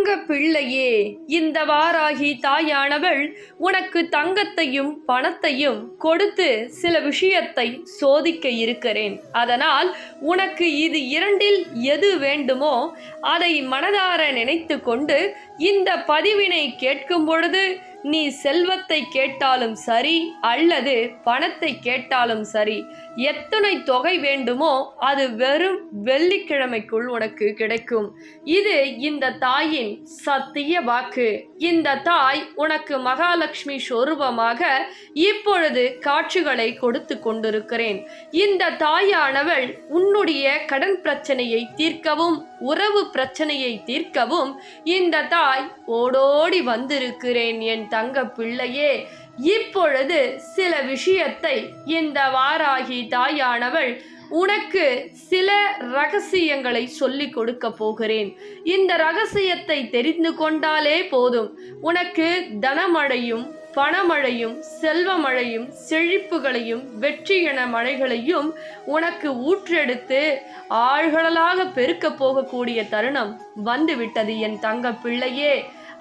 தங்க பிள்ளையே, இந்த வாராகி தாயானவள் உனக்கு தங்கத்தையும் பணத்தையும் கொடுத்து சில விஷயத்தை சோதிக்க இருக்கிறேன். அதனால் உனக்கு இது இரண்டில் எது வேண்டுமோ அதை மனதார நினைத்து கொண்டு இந்த பதிவினை கேட்கும் பொழுது நீ செல்வத்தை கேட்டாலும் சரி அல்லது பணத்தை கேட்டாலும் சரி, எத்தனை தொகை வேண்டுமோ அது வெறும் வெள்ளிக்கிழமைக்குள் உனக்கு கிடைக்கும். இது இந்த தாயின் சத்திய வாக்கு. இந்த தாய் உனக்கு மகாலட்சுமி சொரூபமாக இப்பொழுது காட்சிகளை கொடுத்து கொண்டிருக்கிறேன். இந்த தாயானவள் உன்னுடைய கடன் பிரச்சனையை தீர்க்கவும் உறவு பிரச்சனையை தீர்க்கவும் இந்த தாய் ஓடோடி வந்திருக்கிறேன் என் தங்க பிள்ளையே. இப்பொழுது சில விஷயத்தை இந்த வாராகி தாயானவள் உனக்கு சில ரகசியங்களை சொல்லிக் கொடுக்க போகிறேன். இந்த ரகசியத்தை தெரிந்து கொண்டாலே போதும், உனக்கு தனமழையும் பணமழையும் செல்வமழையும் செழிப்புகளையும் வெற்றி என மழைகளையும் உனக்கு ஊற்றெடுத்து ஆழ்கடலாக பெருக்க போகக்கூடிய தருணம் வந்துவிட்டது என் தங்க பிள்ளையே.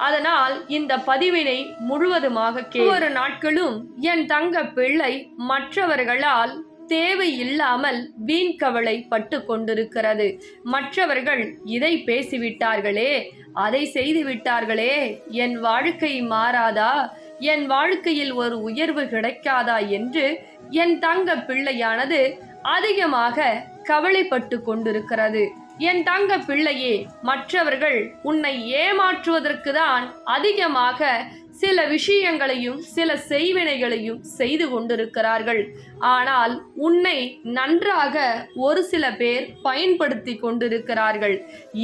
அதனால் இந்த பதிவினை முழுவதுமாக ஒவ்வொரு நாட்களும் என் தங்க பிள்ளை மற்றவர்களால் தேவையில்லாமல் வீண் கவலை பட்டு கொண்டிருக்கிறது. மற்றவர்கள் இதை பேசிவிட்டார்களே, அதை செய்து விட்டார்களே, என் வாழ்க்கை மாறாதா, என் வாழ்க்கையில் ஒரு உயர்வு கிடைக்காதா என்று என் தங்க பிள்ளையானது அதிகமாக கவலைப்பட்டு கொண்டிருக்கிறது. என் தங்க பிள்ளையே, மற்றவர்கள் உன்னை ஏமாற்றுவதற்கு தான் அதிகமாக சில விஷயங்களையும் சில செய்வினைகளையும் செய்து கொண்டிருக்கிறார்கள். ஆனால் உன்னை நன்றாக ஒரு சில பேர் பயன்படுத்தி கொண்டிருக்கிறார்கள்.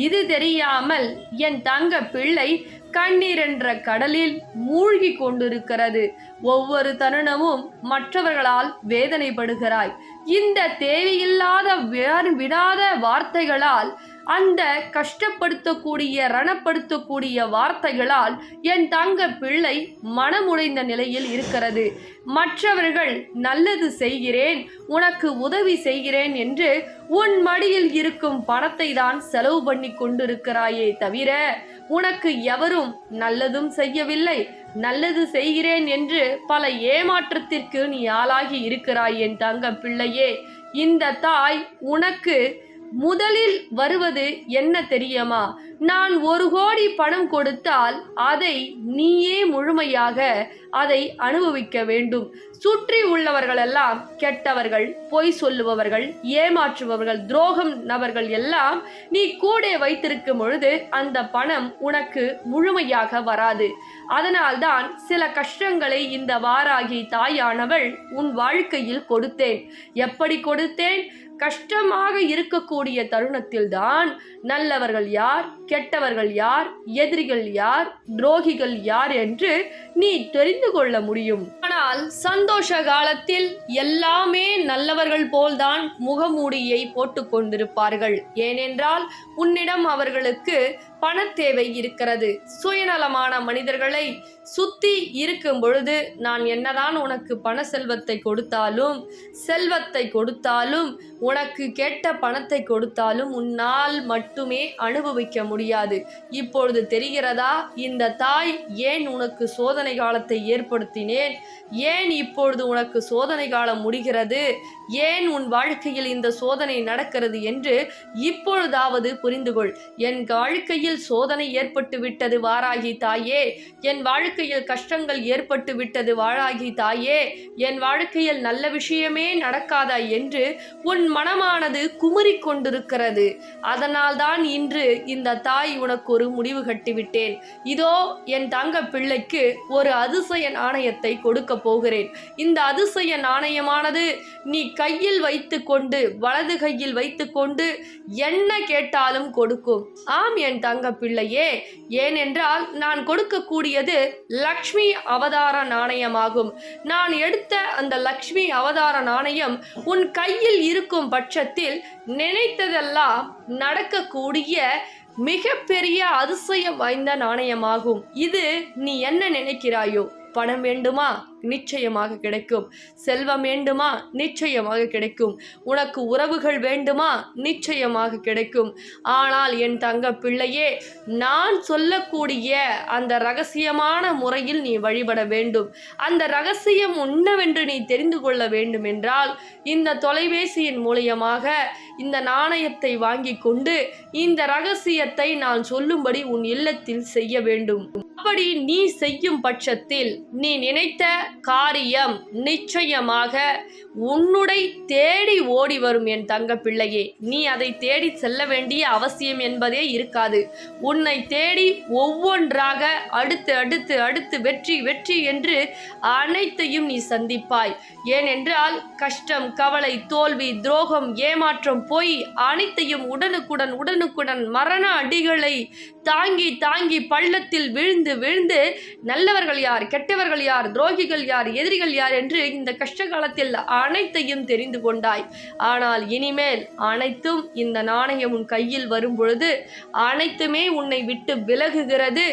இது தெரியாமல் என் தங்க பிள்ளை கண்ணீர் என்ற கடலில் மூழ்கி கொண்டிருக்கிறது. ஒவ்வொரு தருணமும் மற்றவர்களால் வேதனைப்படுகிறாய். இந்த தேவையில்லாத விடாத வார்த்தைகளால், அந்த கஷ்டப்படுத்தக்கூடிய ரணப்படுத்தக்கூடிய வார்த்தைகளால் என் தங்க பிள்ளை மனமுடைந்த நிலையில் இருக்கிறது. மற்றவர்கள் நல்லது செய்கிறேன், உனக்கு உதவி செய்கிறேன் என்று உன் மடியில் இருக்கும் பணத்தை தான் செலவு பண்ணி கொண்டிருக்கிறாயே தவிர உனக்கு எவரும் நல்லதும் செய்யவில்லை. நல்லது செய்கிறேன் என்று பல ஏமாற்றத்திற்கு நீ ஆளாகி இருக்கிறாய் என் தங்க பிள்ளையே. இந்த தாய் உனக்கு முதலில் வருவது என்ன தெரியுமா? நான் 1 கோடி பணம் கொடுத்தால் அதை நீயே முழுமையாக அதை அனுபவிக்க வேண்டும். சுற்றி உள்ளவர்களெல்லாம் கெட்டவர்கள், பொய் சொல்லுபவர்கள், ஏமாற்றுபவர்கள், துரோகம் நபர்கள் எல்லாம் நீ கூட வைத்திருக்கும் பொழுது அந்த பணம் உனக்கு முழுமையாக வராது. அதனால்தான் சில கஷ்டங்களை இந்த வாராகி தாயானவள் உன் வாழ்க்கையில் கொடுத்தேன். எப்படி கொடுத்தேன்? கஷ்டமாக இருக்கக்கூடிய தருணத்தில்தான் நல்லவர்கள் யார், கெட்டவர்கள் யார், எதிரிகள் யார், துரோகிகள் யார் என்று நீ தெரிந்து கொள்ள முடியும். ஆனால் சந்தோஷ காலத்தில் எல்லாமே நல்லவர்கள் போல்தான் முகமூடியை போட்டு கொண்டிருப்பார்கள். ஏனென்றால் உன்னிடம் அவர்களுக்கு பண தேவை இருக்கிறது. சுயநலமான மனிதர்களை சுத்தி இருக்கும் பொழுது நான் என்னதான் உனக்கு பண செல்வத்தை கொடுத்தாலும் செல்வத்தை கொடுத்தாலும் உனக்கு கேட்ட பணத்தை கொடுத்தாலும் உன்னால் மட்டுமே அனுபவிக்க முடியாது. இப்பொழுது தெரிகிறதா இந்த தாய் ஏன் உனக்கு சோதனை காலத்தை ஏற்படுத்தினேன், ஏன் இப்பொழுது உனக்கு சோதனை காலம் முடிகிறது, ஏன் உன் வாழ்க்கையில் இந்த சோதனை நடக்கிறது என்று இப்பொழுதாவது புரிந்து கொள். என் வாழ்க்கையில் சோதனை ஏற்பட்டு விட்டது வாராகி தாயே, என் வாழ்க்கையில் கஷ்டங்கள் ஏற்பட்டு விட்டது வாராகி தாயே, என் வாழ்க்கையில் நல்ல விஷயமே நடக்காதா என்று உன் மனமானது குமுறி கொண்டிருக்கிறது. அதனால்தான் இன்று இந்த தாய் உனக்கு ஒரு முடிவு கட்டிவிட்டேன். இதோ என் தங்க பிள்ளைக்கு ஒரு அதிசய நாணயத்தை கொடுக்க போகிறேன். இந்த அதிசய நாணயமானது நீ கையில் வைத்து கொண்டு, வலது கையில் வைத்து கொண்டு என்ன கேட்டாலும் கொடுக்கும். ஆம் என் தங்க பிள்ளையே, ஏனென்றால் நான் கொடுக்கக்கூடியது லக்ஷ்மி அவதார நாணயமாகும். நான் எடுத்த அந்த லக்ஷ்மி அவதார நாணயம் உன் கையில் இருக்கும் பட்சத்தில் நினைத்ததெல்லாம் நடக்கக்கூடிய மிகப்பெரிய அதிசயம் வாய்ந்த நாணயமாகும். இது நீ என்ன நினைக்கிறாயோ? பணம் வேண்டுமா? நிச்சயமாக கிடைக்கும். செல்வம் வேண்டுமா? நிச்சயமாக கிடைக்கும். உனக்கு உறவுகள் வேண்டுமா? நிச்சயமாக கிடைக்கும். ஆனால் என் தங்க பிள்ளையே, நான் சொல்லக்கூடிய அந்த ரகசியமான முறையில் நீ வழிபட வேண்டும். அந்த ரகசியம் என்னவென்று நீ தெரிந்து கொள்ள வேண்டும் என்றால், இந்த தொலைபேசியின் மூலியமாக இந்த நாணயத்தை வாங்கி கொண்டு இந்த ரகசியத்தை நான் சொல்லும்படி உன் இல்லத்தில் செய்ய வேண்டும். அப்படி நீ செய்யும் பட்சத்தில் நீ நினைத்த காரியம் நிச்சயமாக உன்னுடை தேடி ஓடி வரும் என் தங்க பிள்ளையே. நீ அதை தேடி செல்ல வேண்டிய அவசியம் என்பதே இருக்காது. உன்னை தேடி ஒவ்வொன்றாக அடுத்து அடுத்து அடுத்து வெற்றி வெற்றி என்று அனைத்தையும் நீ சந்திப்பாய். ஏனென்றால் கஷ்டம், கவலை, தோல்வி, துரோகம், ஏமாற்றம், பொய் அனைத்தையும் உடனுக்குடன் மரண அடிகளை தாங்கி தாங்கி பள்ளத்தில் விழுந்து விழுந்து நல்லவர்கள் யார், கெட்டவர்கள் யார், துரோகிகள் யார், எதிரிகள் யார் என்று இந்த கஷ்ட காலத்தில் அனைத்தையும் தெரிந்து கொண்டாய். ஆனால் இனிமேல் அனைத்தும் இந்த நாணயம் உன் கையில் வரும் பொழுது அனைத்துமே உன்னை விட்டு விலகுகிறது.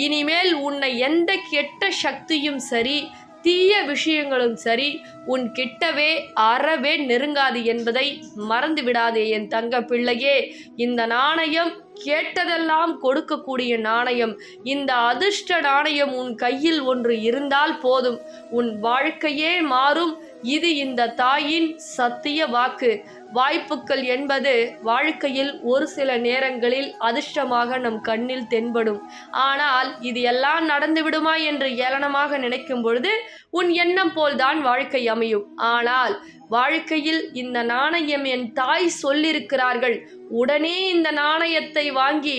இனிமேல் உன்னை எந்த கெட்ட சக்தியும் சரி, தீய விஷயங்களும் சரி, உன் கிட்டவே அறவே நெருங்காது என்பதை மறந்து விடாதே என் தங்க பிள்ளையே. இந்த நாணயம் கேட்டதெல்லாம் கொடுக்கக்கூடிய நாணயம். இந்த அதிர்ஷ்ட நாணயம் உன் கையில் ஒன்று இருந்தால் போதும், உன் வாழ்க்கையே மாறும். இது இந்த தாயின் சத்திய வாக்கு. வாய்ப்புகள் என்பது வாழ்க்கையில் ஒரு சில நேரங்களில் அதிர்ஷ்டமாக நம் கண்ணில் தென்படும். ஆனால் இது எல்லாம் நடந்து விடுமா என்று ஏளனமாக நினைக்கும் பொழுது உன் எண்ணம் போல்தான் வாழ்க்கை அமையும். ஆனால் வாழ்க்கையில் இந்த நாணயம் என் தாய் சொல்லியிருக்கிறார்கள். உடனே இந்த நாணயத்தை வாங்கி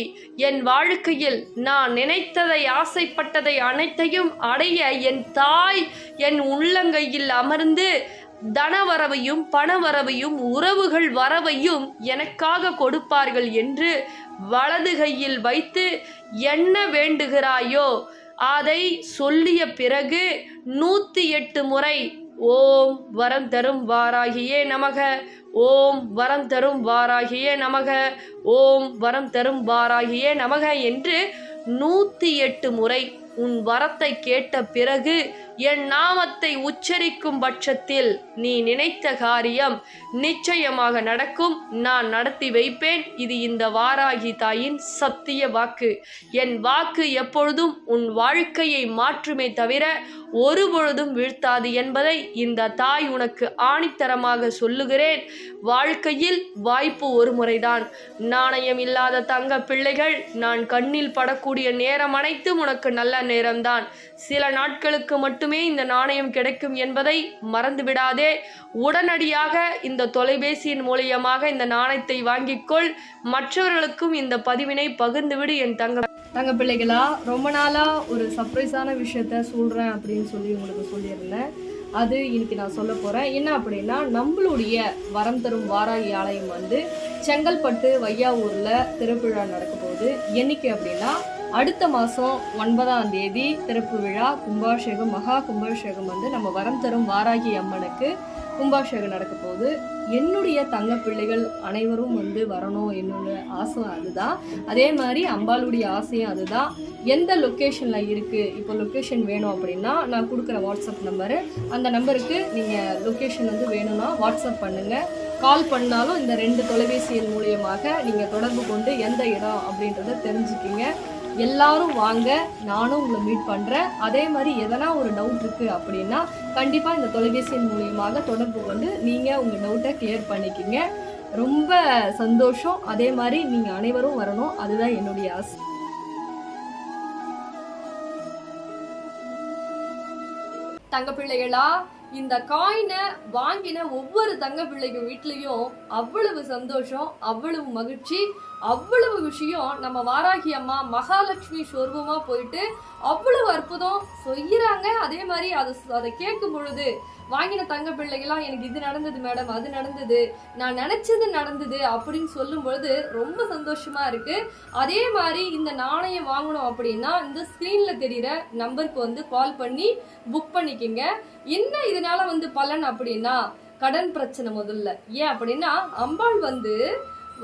என் வாழ்க்கையில் நான் நினைத்ததை, ஆசைப்பட்டதை அனைத்தையும் அடைய என் தாய் என் உள்ளங்கையில் அமர்ந்து தனவரவையும் பணவரவையும் உறவுகள் வரவையும் எனக்காக கொடுப்பார்கள் என்று வலது கையில் வைத்து என்ன வேண்டுகிறாயோ அதை சொல்லிய பிறகு 108 முறை ஓம் வரம் தரும் வாராகியே நமக, ஓம் வரம் தரும் வாராகியே நமக, ஓம் வரம் தரும் வாராகியே நமக என்று 108 முறை உன் வரத்தை கேட்ட பிறகு என் நாமத்தை உச்சரிக்கும் பட்சத்தில் நீ நினைத்த காரியம் நிச்சயமாக நடக்கும். நான் நடத்தி வைப்பேன். இது இந்த வாராகி தாயின் சத்திய வாக்கு. என் வாக்கு எப்பொழுதும் உன் வாழ்க்கையை மாற்றுமே தவிர ஒருபொழுதும் வீழ்த்தாது என்பதை இந்த தாய் உனக்கு ஆணித்தரமாக சொல்லுகிறேன். வாழ்க்கையில் வாய்ப்பு ஒரு முறைதான். நாணயம் இல்லாத தங்க பிள்ளைகள், நான் கண்ணில் படக்கூடிய நேரம் அனைத்தும் உனக்கு நல்ல நேரம்தான். சில நாட்களுக்கு மட்டுமே இந்த நாணயம் கிடைக்கும் என்பதை மறந்துவிடாதே. உடனடியாக இந்த தொலைபேசியின் மூலியமாக இந்த நாணயத்தை வாங்கிக்கொள். மற்றவர்களுக்கும் இந்த பதிவினை பகிர்ந்துவிடு என் தங்க பிள்ளைகளா. ரொம்ப நாளாக ஒரு சர்ப்ரைஸான விஷயத்த சொல்கிறேன் அப்படின்னு சொல்லி உங்களுக்கு சொல்லியிருந்தேன். அது இன்னைக்கு நான் சொல்ல போகிறேன். என்ன அப்படின்னா, நம்மளுடைய வரம் தரும் வாராகி ஆலயம் வந்து செங்கல்பட்டு வையாவூரில் திருவிழா நடக்க போகுது. என்னைக்கு அப்படின்னா அடுத்த மாதம் 9ஆம் தேதி திறப்பு விழா, கும்பாபிஷேகம், மகா கும்பாபிஷேகம் வந்து நம்ம வரம் தரும் வாராகி அம்மனுக்கு கும்பாபிஷேகம் நடக்க போகுது. என்னுடைய தங்க பிள்ளைகள் அனைவரும் வந்து வரணும், என்னோட ஆசை அதுதான். அதே மாதிரி அம்பாளுடைய ஆசையும் அதுதான். எந்த லொக்கேஷனில் இருக்குது, இப்போ லொக்கேஷன் வேணும் அப்படின்னா நான் கொடுக்குற வாட்ஸ்அப் நம்பரு, அந்த நம்பருக்கு நீங்கள் லொக்கேஷன் வந்து வேணும்னா வாட்ஸ்அப் பண்ணுங்கள். கால் பண்ணாலும் இந்த 2 தொலைபேசியின் மூலியமாக நீங்கள் தொடர்பு கொண்டு எந்த இடம் அப்படின்றத தெரிஞ்சுக்கிங்க. எல்லாரும் வாங்க, நானும் உங்களை மீட் பண்ணுறேன். அதே மாதிரி எதனா ஒரு டவுட் இருக்குது அப்படின்னா கண்டிப்பாக இந்த தொலைபேசியின் மூலியமாக தொடர்பு கொண்டு நீங்கள் உங்கள் டவுட்டை கிளியர் பண்ணிக்கிங்க. ரொம்ப சந்தோஷம். அதே மாதிரி நீங்கள் அனைவரும் வரணும், அதுதான் என்னுடைய ஆசை. தங்க பிள்ளைகளா, இந்த காயினை வாங்கின ஒவ்வொரு தங்க பிள்ளைங்க வீட்லேயும் அவ்வளவு சந்தோஷம், அவ்வளவு மகிழ்ச்சி, அவ்வளவு விஷயம். நம்ம வாராகி அம்மா மகாலட்சுமி சொர்வமாக போயிட்டு அவ்வளவு அற்புதம் செய்கிறாங்க. அதே மாதிரி அதை கேட்கும் பொழுது வாங்கின தங்க பிள்ளைகளாம் எனக்கு இது நடந்தது மேடம், அது நடந்தது, நான் நினச்சது நடந்தது அப்படின்னு சொல்லும் பொழுது ரொம்ப சந்தோஷமா இருக்கு. அதே மாதிரி இந்த நாணயம் வாங்கணும் அப்படின்னா இந்த ஸ்க்ரீனில் தெரிகிற நம்பருக்கு வந்து கால் பண்ணி புக் பண்ணிக்கோங்க. என்ன இதனால வந்து பலன் அப்படின்னா, கடன் பிரச்சனை முதல்ல. ஏன் அப்படின்னா அம்பாள் வந்து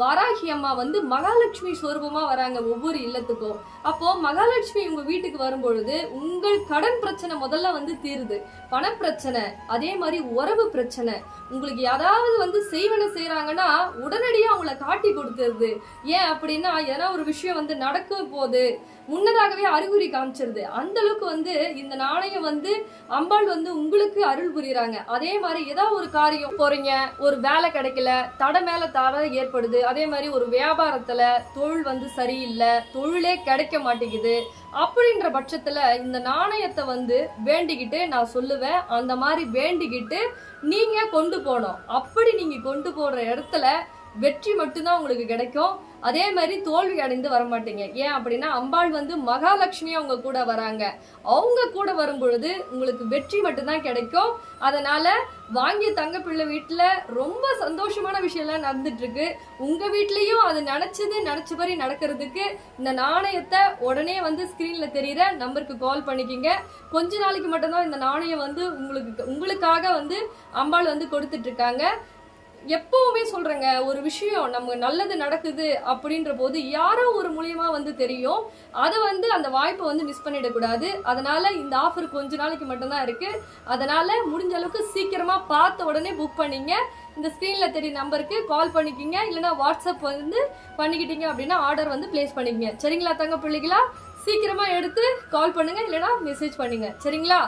வாராகி அம்மா வந்து மகாலட்சுமி ஸ்வரூபமா வராங்க ஒவ்வொரு இல்லத்துக்கும். அப்போ மகாலட்சுமி உங்க வீட்டுக்கு வரும்பொழுது உங்கள் கடன் பிரச்சனை முதல்ல வந்து தீருது, பண பிரச்சனை, அதே மாதிரி உறவு பிரச்சனை. உங்களுக்கு யாராவது வந்து செய்வன செய்யறாங்கன்னா உடனடியா அவங்கள காட்டி கொடுத்துருது. ஏன் அப்படின்னா ஏன்னா ஒரு விஷயம் வந்து நடக்க போது முன்னதாகவே அறிகுறி காமிச்சிருது. அந்த அளவுக்கு வந்து இந்த நாணயம் வந்து அம்பாள் வந்து உங்களுக்கு அருள் புரியுறாங்க. அதே மாதிரி ஏதாவது ஒரு காரியம் போறீங்க, ஒரு வேலை கிடைக்கல, தடை மேல தடை ஏற்படுது, அதே மாதிரி ஒரு வியாபாரத்துல தொழில் வந்து சரியில்லை, தொழிலே கிடைக்க மாட்டேங்குது, அப்படின்ற பட்சத்துல இந்த நாணயத்தை வந்து வேண்டிக்கிட்டு நான் சொல்லுவேன், அந்த மாதிரி வேண்டிக்கிட்டு நீங்க கொண்டு போனோம். அப்படி நீங்க கொண்டு போற இடத்துல வெற்றி மட்டும்தான் உங்களுக்கு கிடைக்கும். அதே மாதிரி தோல்வி அடைந்து வரமாட்டீங்க. ஏன் அப்படின்னா அம்பாள் வந்து மகாலட்சுமியா உங்க கூட வராங்க. அவங்க கூட வரும் பொழுது உங்களுக்கு வெற்றி மட்டும்தான் கிடைக்கும். அதனால வாங்கிய தங்கப்பிள்ளை வீட்டுல ரொம்ப சந்தோஷமான விஷயம்லாம் நடந்துட்டு இருக்கு. உங்க வீட்லயும் அது நினைச்சபடி நடக்கிறதுக்கு இந்த நாணயத்தை உடனே வந்து ஸ்கிரீன்ல தெரியுற நம்பருக்கு கால் பண்ணிக்கிங்க. கொஞ்ச நாளைக்கு மட்டும்தான் இந்த நாணயம் வந்து உங்களுக்காக வந்து அம்பாள் வந்து கொடுத்துட்டு இருக்காங்க. எப்பவுமே சொல்றேங்க, ஒரு விஷயம் நம்ம நல்லது நடக்குது அப்படின்ற போது யாரோ ஒரு மூலியமா வந்து தெரியும். அதை வந்து அந்த வாய்ப்பை வந்து மிஸ் பண்ணிடக்கூடாது. அதனால இந்த ஆஃபர் கொஞ்ச நாளைக்கு மட்டும்தான் இருக்கு. அதனால முடிஞ்ச அளவுக்கு சீக்கிரமா பார்த்த உடனே புக் பண்ணிங்க. இந்த ஸ்கிரீன்ல தெரிய நம்பருக்கு கால் பண்ணிக்கிங்க, இல்லைன்னா வாட்ஸ்அப் வந்து பண்ணிக்கிட்டீங்க அப்படின்னா ஆர்டர் வந்து பிளேஸ் பண்ணிக்கங்க. சரிங்களா தங்க பிள்ளைகளா? சீக்கிரமா எடுத்து கால் பண்ணுங்க, இல்லைன்னா மெசேஜ் பண்ணுங்க. சரிங்களா?